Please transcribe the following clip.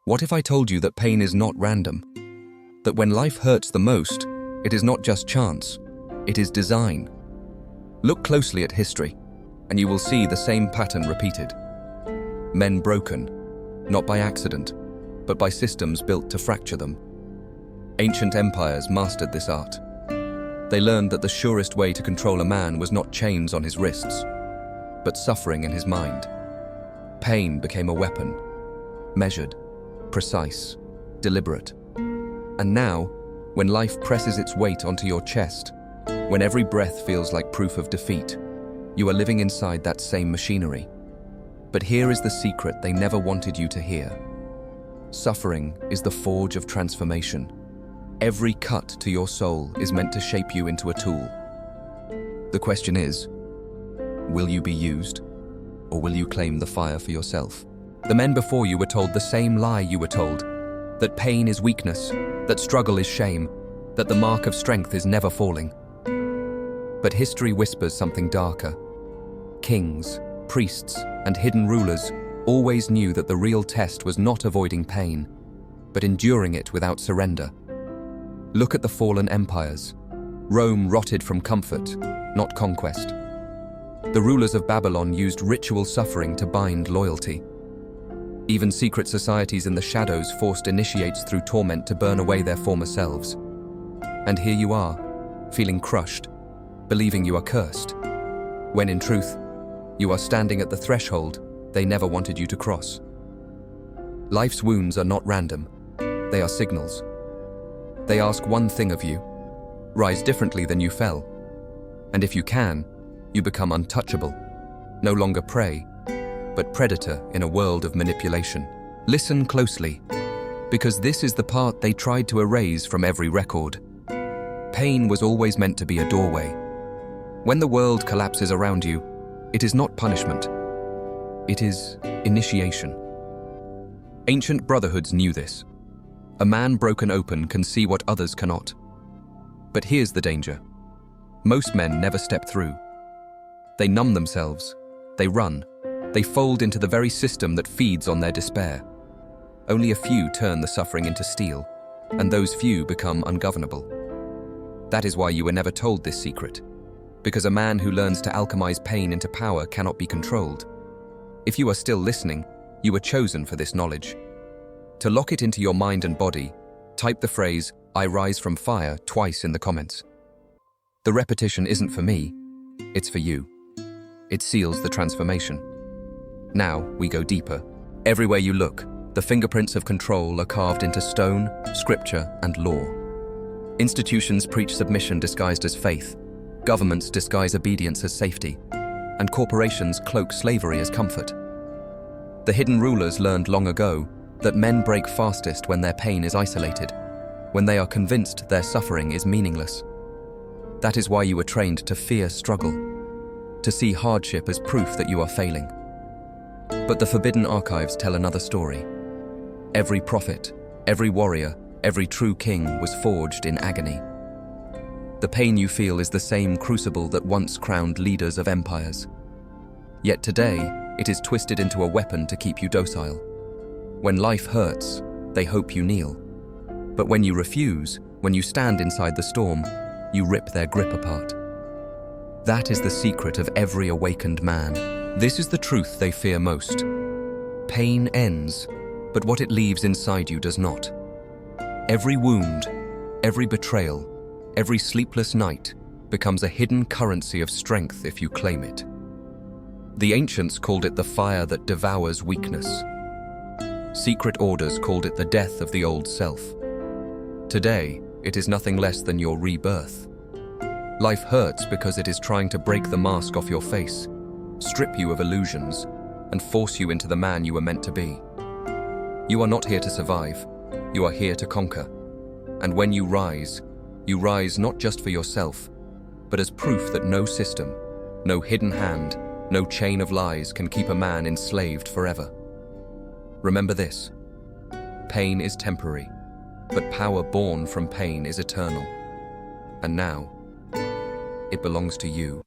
What if I told you that pain is not random? That when life hurts the most, it is not just chance, it is design. Look closely at history, and you will see the same pattern repeated. Men broken, not by accident, but by systems built to fracture them. Ancient empires mastered this art. They learned that the surest way to control a man was not chains on his wrists, but suffering in his mind. Pain became a weapon, measured, precise, deliberate. And now, when life presses its weight onto your chest, when every breath feels like proof of defeat, you are living inside that same machinery. But here is the secret they never wanted you to hear. Suffering is the forge of transformation. Every cut to your soul is meant to shape you into a tool. The question is, will you be used, or will you claim the fire for yourself? The men before you were told the same lie you were told, that pain is weakness, that struggle is shame, that the mark of strength is never falling. But history whispers something darker. Kings, priests, and hidden rulers always knew that the real test was not avoiding pain, but enduring it without surrender. Look at the fallen empires. Rome rotted from comfort, not conquest. The rulers of Babylon used ritual suffering to bind loyalty. Even secret societies in the shadows forced initiates through torment to burn away their former selves. And here you are, feeling crushed, believing you are cursed, when in truth, you are standing at the threshold they never wanted you to cross. Life's wounds are not random, they are signals. They ask one thing of you: rise differently than you fell. And if you can, you become untouchable, no longer prey, but predator in a world of manipulation. Listen closely, because this is the part they tried to erase from every record. Pain was always meant to be a doorway. When the world collapses around you, it is not punishment. It is initiation. Ancient brotherhoods knew this. A man broken open can see what others cannot. But here's the danger. Most men never step through. They numb themselves, they run, they fold into the very system that feeds on their despair. Only a few turn the suffering into steel, and those few become ungovernable. That is why you were never told this secret, because a man who learns to alchemize pain into power cannot be controlled. If you are still listening, you were chosen for this knowledge. To lock it into your mind and body, type the phrase, "I rise from fire," twice in the comments. The repetition isn't for me, it's for you. It seals the transformation. Now we go deeper. Everywhere you look, the fingerprints of control are carved into stone, scripture, and law. Institutions preach submission disguised as faith, governments disguise obedience as safety, and corporations cloak slavery as comfort. The hidden rulers learned long ago that men break fastest when their pain is isolated, when they are convinced their suffering is meaningless. That is why you were trained to fear struggle, to see hardship as proof that you are failing. But the forbidden archives tell another story. Every prophet, every warrior, every true king was forged in agony. The pain you feel is the same crucible that once crowned leaders of empires. Yet today, it is twisted into a weapon to keep you docile. When life hurts, they hope you kneel. But when you refuse, when you stand inside the storm, you rip their grip apart. That is the secret of every awakened man. This is the truth they fear most. Pain ends, but what it leaves inside you does not. Every wound, every betrayal, every sleepless night becomes a hidden currency of strength if you claim it. The ancients called it the fire that devours weakness. Secret orders called it the death of the old self. Today, it is nothing less than your rebirth. Life hurts because it is trying to break the mask off your face, strip you of illusions, and force you into the man you were meant to be. You are not here to survive, you are here to conquer. And when you rise not just for yourself, but as proof that no system, no hidden hand, no chain of lies can keep a man enslaved forever. Remember this: pain is temporary, but power born from pain is eternal. And now, it belongs to you.